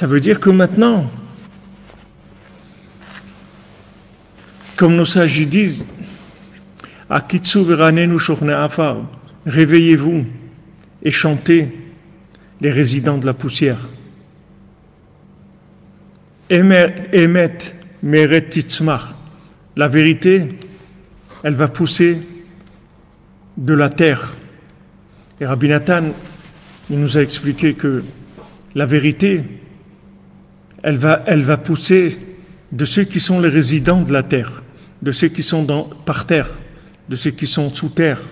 Ça veut dire que maintenant, comme nos sages disent, Akitsu veranenu shochne afar, réveillez-vous et chantez les résidents de la poussière. Emet meret titzmach, la vérité, elle va pousser de la terre. Et Rabbi Nathan, il nous a expliqué que la vérité, elle va pousser de ceux qui sont les résidents de la terre, de ceux qui sont par terre, de ceux qui sont sous terre,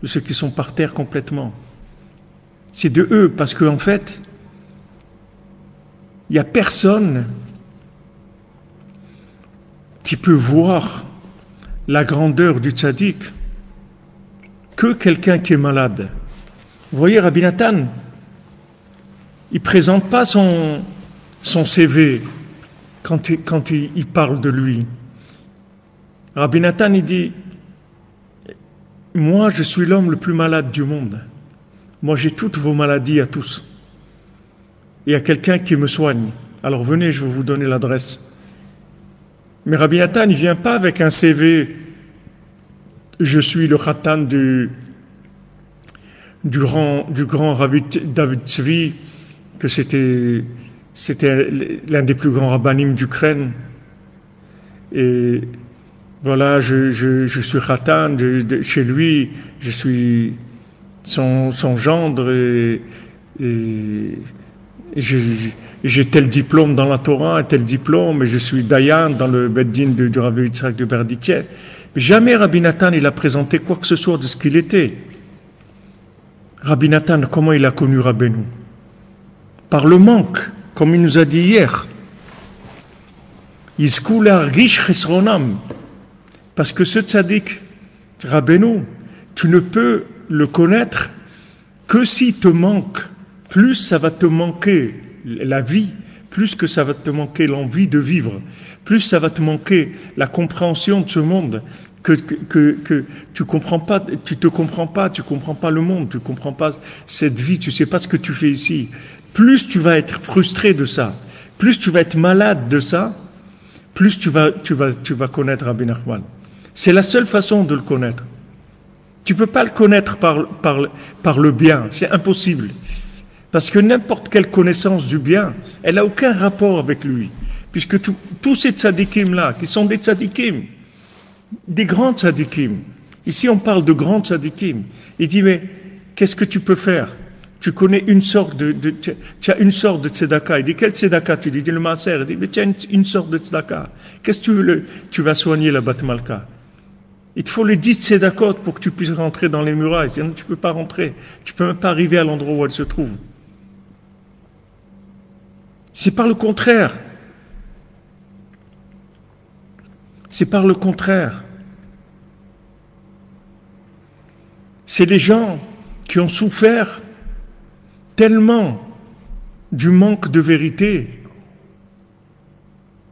de ceux qui sont par terre complètement. C'est de eux, parce qu'en fait, il n'y a personne qui peut voir la grandeur du tzaddik que quelqu'un qui est malade. Vous voyez, Rabbi Nathan, il ne présente pas son CV quand il parle de lui. Rabbi Nathan, il dit, moi, je suis l'homme le plus malade du monde. Moi, j'ai toutes vos maladies à tous. Il y a quelqu'un qui me soigne. Alors venez, je vais vous donner l'adresse. Mais Rabbi Nathan, il ne vient pas avec un CV. Je suis le khatan du grand Rabbi David Tzvi, que c'était l'un des plus grands rabbinim d'Ukraine. Et voilà, je suis khatan chez lui, je suis son gendre et j'ai tel diplôme dans la Torah, et tel diplôme, et je suis dayan dans le Beddin du Rabbi Yitzhak de Berditchev. Mais jamais Rabbi Nathan, il a présenté quoi que ce soit de ce qu'il était. Rabbi Nathan, comment il a connu Rabbeinu? Par le manque, comme il nous a dit hier. Yizku l'argish chesronam. Parce que ce tzaddik, Rabbeinu, tu ne peux le connaître que s'il te manque. Plus ça va te manquer la vie, plus que ça va te manquer l'envie de vivre, plus ça va te manquer la compréhension de ce monde, que tu comprends pas, tu comprends pas le monde, tu comprends pas cette vie, tu sais pas ce que tu fais ici. Plus tu vas être frustré de ça, plus tu vas être malade de ça, plus tu vas connaître Rabbi Nachman. C'est la seule façon de le connaître. Tu peux pas le connaître par le bien, c'est impossible. Parce que n'importe quelle connaissance du bien, elle n'a aucun rapport avec lui. Puisque tous ces tzadikim-là, qui sont des tzadikim, des grands tzadikim, ici on parle de grands tzadikim, il dit, mais qu'est-ce que tu peux faire? Tu connais tu as une sorte de tzedaka. Il dit, quel tzedaka? Tu dis, le maaser. Il dit, mais tu as une sorte de tzedaka. Qu'est-ce que tu vas soigner la Bat Malka? Il te faut les 10 tzedakot pour que tu puisses rentrer dans les murailles. Sinon, tu ne peux pas rentrer. Tu ne peux même pas arriver à l'endroit où elle se trouve. C'est par le contraire. C'est par le contraire. C'est les gens qui ont souffert tellement du manque de vérité.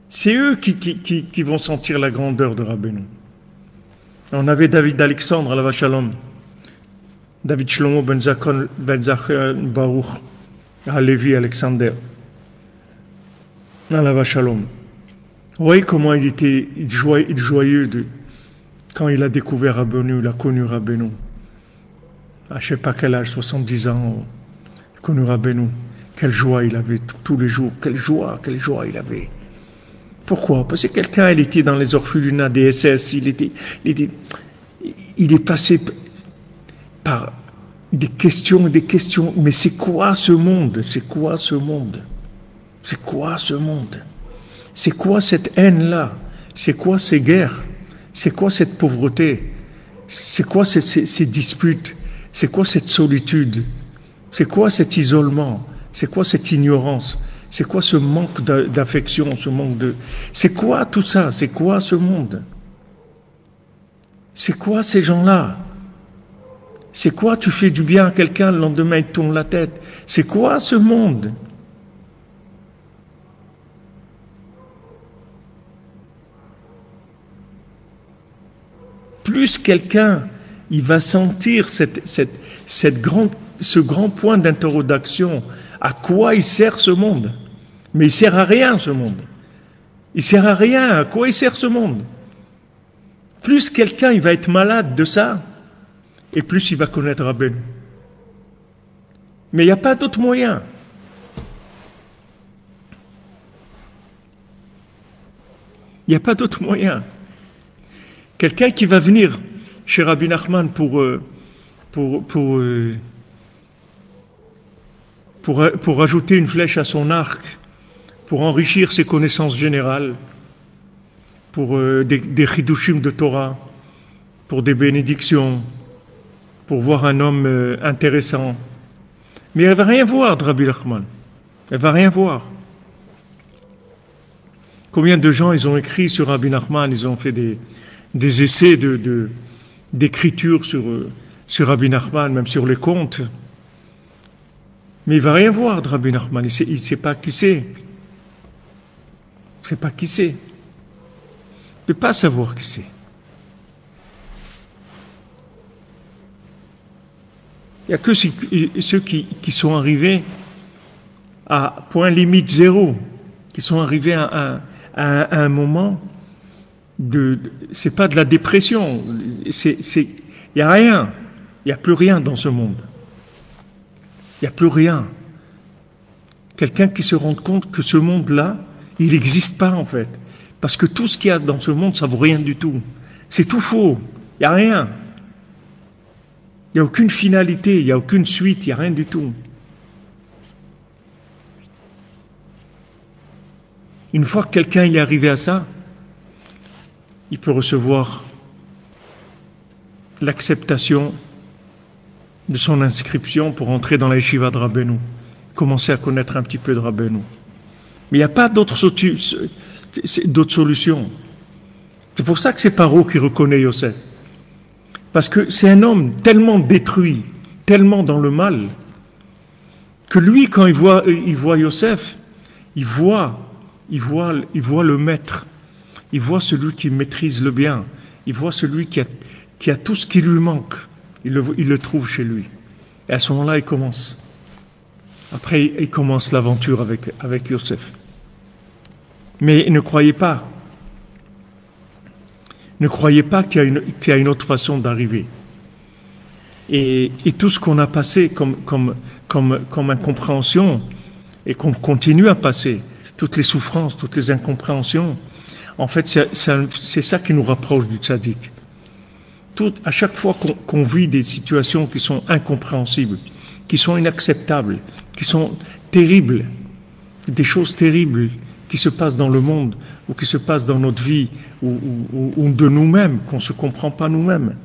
C'est eux qui vont sentir la grandeur de Rabbeinu. On avait David d'Alexandre, Alav Shalom, David Shlomo ben Zachar Baruch, Halevi Alexander, Alav Shalom. Vous voyez comment il était joyeux quand il a découvert Rabbeinu, il a connu Rabbeinu. À je ne sais pas quel âge, 70 ans, il a connu Rabbeinu. Quelle joie il avait tous les jours, quelle joie il avait. Pourquoi? Parce que quelqu'un, il était dans les orphelinats des SS, il est passé par des questions, mais c'est quoi ce monde? C'est quoi ce monde? C'est quoi ce monde? C'est quoi cette haine-là? C'est quoi ces guerres? C'est quoi cette pauvreté? C'est quoi ces disputes? C'est quoi cette solitude? C'est quoi cet isolement? C'est quoi cette ignorance? C'est quoi ce manque d'affection, ce manque de... C'est quoi tout ça? C'est quoi ce monde? C'est quoi ces gens-là? C'est quoi tu fais du bien à quelqu'un, le lendemain il te tourne la tête? C'est quoi ce monde? Plus quelqu'un, il va sentir ce grand point d'interrogation. À quoi il sert ce monde? Mais il sert à rien, ce monde. Il sert à rien. À quoi il sert ce monde? Plus quelqu'un il va être malade de ça, et plus il va connaître Rabbeinu. Mais il n'y a pas d'autre moyen. Il n'y a pas d'autre moyen. Quelqu'un qui va venir chez Rabbi Nachman pour ajouter une flèche à son arc, pour enrichir ses connaissances générales, pour des chidushim de Torah, pour des bénédictions, pour voir un homme intéressant. Mais elle ne va rien voir de Rabbi Nachman. Elle ne va rien voir. Combien de gens ils ont écrit sur Rabbi Nachman, ils ont fait des essais d'écriture sur Rabbi Nachman, même sur les contes. Mais il ne va rien voir de Rabbi Nachman. Il ne sait pas qui c'est. Il ne sait pas qui c'est. Il ne peut pas savoir qui c'est. Il n'y a que ceux qui sont arrivés à point limite zéro, qui sont arrivés à un moment c'est pas de la dépression, il n'y a rien, il n'y a plus rien dans ce monde. Il n'y a plus rien. Quelqu'un qui se rend compte que ce monde-là, il n'existe pas en fait. Parce que tout ce qu'il y a dans ce monde, ça ne vaut rien du tout. C'est tout faux. Il n'y a rien. Il n'y a aucune finalité, il n'y a aucune suite, il n'y a rien du tout. Une fois que quelqu'un est arrivé à ça, il peut recevoir l'acceptation de son inscription pour entrer dans la yeshiva de Rabbeinu, commencer à connaître un petit peu de Rabbeinu. Mais il n'y a pas d'autre solution. C'est pour ça que c'est Paro qui reconnaît Yosef. Parce que c'est un homme tellement détruit, tellement dans le mal, que lui, quand il voit Yosef, il voit le maître, il voit celui qui maîtrise le bien, il voit celui qui a tout ce qui lui manque, il le trouve chez lui. Et à ce moment-là, il commence. Après, il commence l'aventure avec Yosef. Mais ne croyez pas. Ne croyez pas qu'il y a une autre façon d'arriver. Et tout ce qu'on a passé comme incompréhension, et qu'on continue à passer, toutes les souffrances, toutes les incompréhensions, en fait, c'est ça qui nous rapproche du tzaddik. À chaque fois qu'on vit des situations qui sont incompréhensibles, qui sont inacceptables, qui sont terribles, des choses terribles qui se passent dans le monde, ou qui se passent dans notre vie, ou de nous-mêmes, qu'on ne se comprend pas nous-mêmes.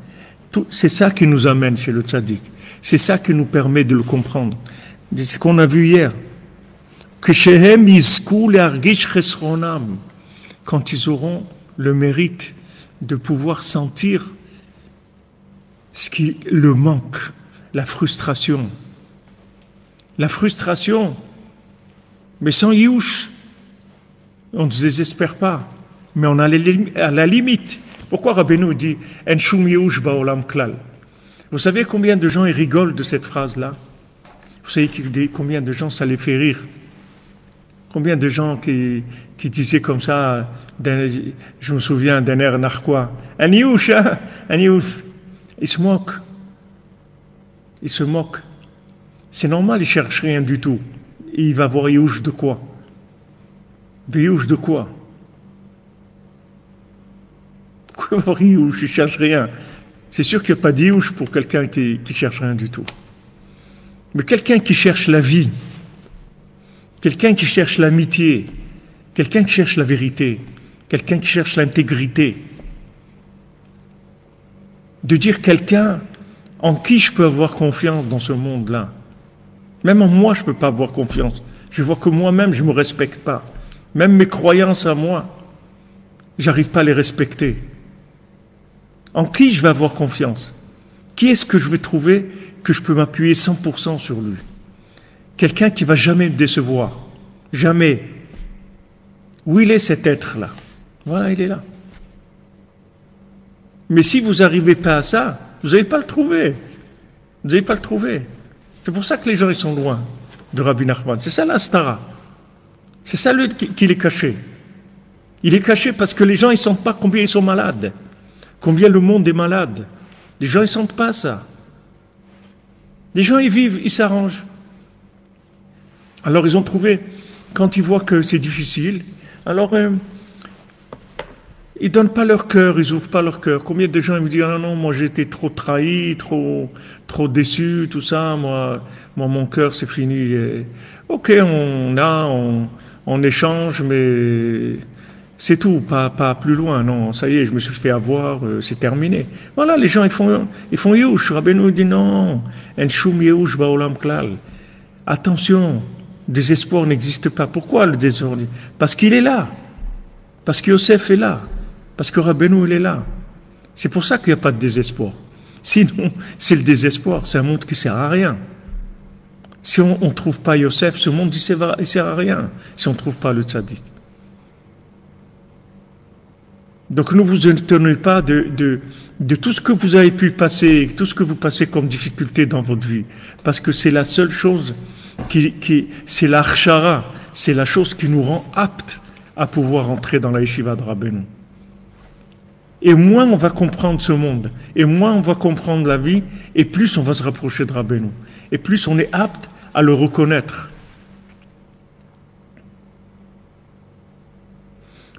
C'est ça qui nous amène chez le tzaddik. C'est ça qui nous permet de le comprendre. C'est ce qu'on a vu hier. Quand ils auront le mérite de pouvoir sentir ce qui le manque, la frustration. La frustration, mais sans yiouch. On ne se désespère pas, mais on a à la limite. Pourquoi Rabbeinu dit « En shum yiouch ba'olam klal » Vous savez combien de gens ils rigolent de cette phrase-là? Vous savez combien de gens ça les fait rire? Combien de gens qui disaient comme ça, je me souviens d'un air narquois, « Un yiouch, hein? Un yiouch » Ils se moquent. Ils se moquent. C'est normal, ils ne cherchent rien du tout. Et il va voir yiouch de quoi? De yiouch de quoi? Quoi voir yiouch? Il ne cherche rien. C'est sûr qu'il n'y a pas de yiouch pour quelqu'un qui cherche rien du tout. Mais quelqu'un qui cherche la vie, quelqu'un qui cherche l'amitié, quelqu'un qui cherche la vérité, quelqu'un qui cherche l'intégrité, de dire quelqu'un en qui je peux avoir confiance dans ce monde-là. Même en moi, je ne peux pas avoir confiance. Je vois que moi-même, je ne me respecte pas. Même mes croyances à moi, j'arrive pas à les respecter. En qui je vais avoir confiance? Qui est-ce que je vais trouver que je peux m'appuyer 100% sur lui? Quelqu'un qui va jamais me décevoir. Jamais. Où il est cet être-là? Voilà, il est là. Mais si vous n'arrivez pas à ça, vous n'allez pas le trouver. Vous n'allez pas le trouver. C'est pour ça que les gens ils sont loin de Rabbi Nachman. C'est ça la stara. C'est ça qu'il est caché. Il est caché parce que les gens ne sentent pas combien ils sont malades, combien le monde est malade. Les gens ne sentent pas ça. Les gens, ils vivent, ils s'arrangent. Alors ils ont trouvé, quand ils voient que c'est difficile, alors ils donnent pas leur cœur, ils ouvrent pas leur cœur. Combien de gens ils me disent, ah non, moi j'ai été trop trahi, trop déçu, tout ça, moi mon cœur c'est fini. Et, ok, on échange, mais c'est tout, pas plus loin, non, ça y est, je me suis fait avoir, c'est terminé. Voilà, les gens ils font youch, Rabbeinu dit non, en shum youch ba'olam klal. Attention, désespoir n'existe pas. Pourquoi le désespoir? Parce qu'il est là. Parce que Yosef est là. Parce que Rabbeinu, il est là. C'est pour ça qu'il n'y a pas de désespoir. Sinon, c'est le désespoir. C'est un monde qui ne sert à rien. Si on ne trouve pas Yosef, ce monde, il ne sert à rien. Si on ne trouve pas le tzaddik. Donc ne vous étonnez pas de tout ce que vous avez pu passer, tout ce que vous passez comme difficulté dans votre vie. Parce que c'est la seule chose c'est l'archara, c'est la chose qui nous rend aptes à pouvoir entrer dans la yeshiva de Rabbeinu. Et moins on va comprendre ce monde, et moins on va comprendre la vie, et plus on va se rapprocher de Rabbeinu. Et plus on est apte à le reconnaître.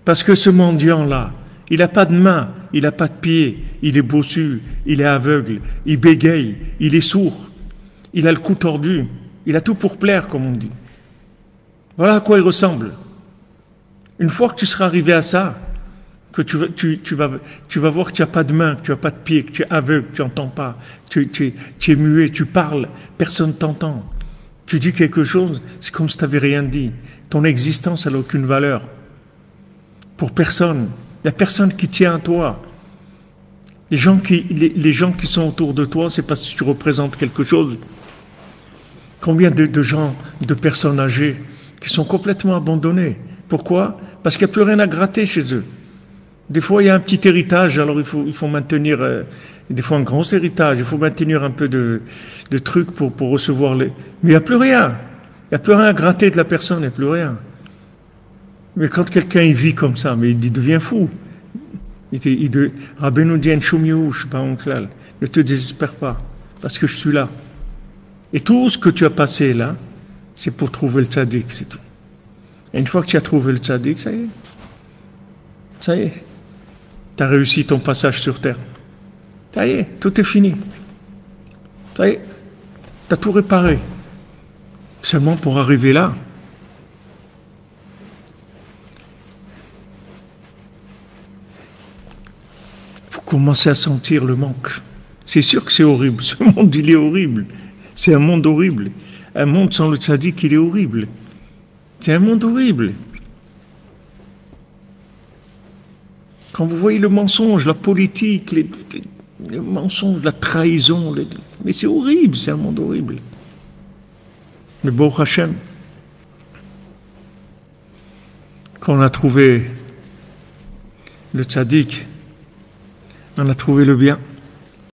Parce que ce mendiant-là, il n'a pas de main, il n'a pas de pied, il est bossu, il est aveugle, il bégaye, il est sourd, il a le cou tordu, il a tout pour plaire, comme on dit. Voilà à quoi il ressemble. Une fois que tu seras arrivé à ça, que tu vas voir que tu n'as pas de main, que tu n'as pas de pied, que tu es aveugle, que tu n'entends pas, tu es muet, tu parles, personne ne t'entend. Tu dis quelque chose, c'est comme si tu n'avais rien dit. Ton existence, elle n'a aucune valeur. Pour personne. Il n'y a personne qui tient à toi. Les gens qui sont autour de toi, c'est parce que tu représentes quelque chose. Combien de gens, de personnes âgées, qui sont complètement abandonnées. Pourquoi? Parce qu'il n'y a plus rien à gratter chez eux. Des fois, il y a un petit héritage, alors il faut maintenir, des fois un grand héritage, il faut maintenir un peu de trucs pour recevoir les... Mais il n'y a plus rien. Il n'y a plus rien à gratter de la personne, il n'y a plus rien. Mais quand quelqu'un il vit comme ça, mais il devient fou. Rabbeinu dit, ne te désespère pas, parce que je suis là. Et tout ce que tu as passé là, c'est pour trouver le tzaddik, c'est tout. Et une fois que tu as trouvé le tzaddik, ça y est. Ça y est. Tu as réussi ton passage sur terre. Ça y est, tout est fini. Ça y est. Tu as tout réparé. Seulement pour arriver là, il faut commencer à sentir le manque. C'est sûr que c'est horrible. Ce monde, il est horrible. C'est un monde horrible. Un monde sans le tzaddik, il est horrible. C'est un monde horrible. Quand vous voyez le mensonge, la politique, les mensonges, la trahison, mais c'est horrible, c'est un monde horrible. Mais Baruch Hashem, quand on a trouvé le tzaddik, on a trouvé le bien.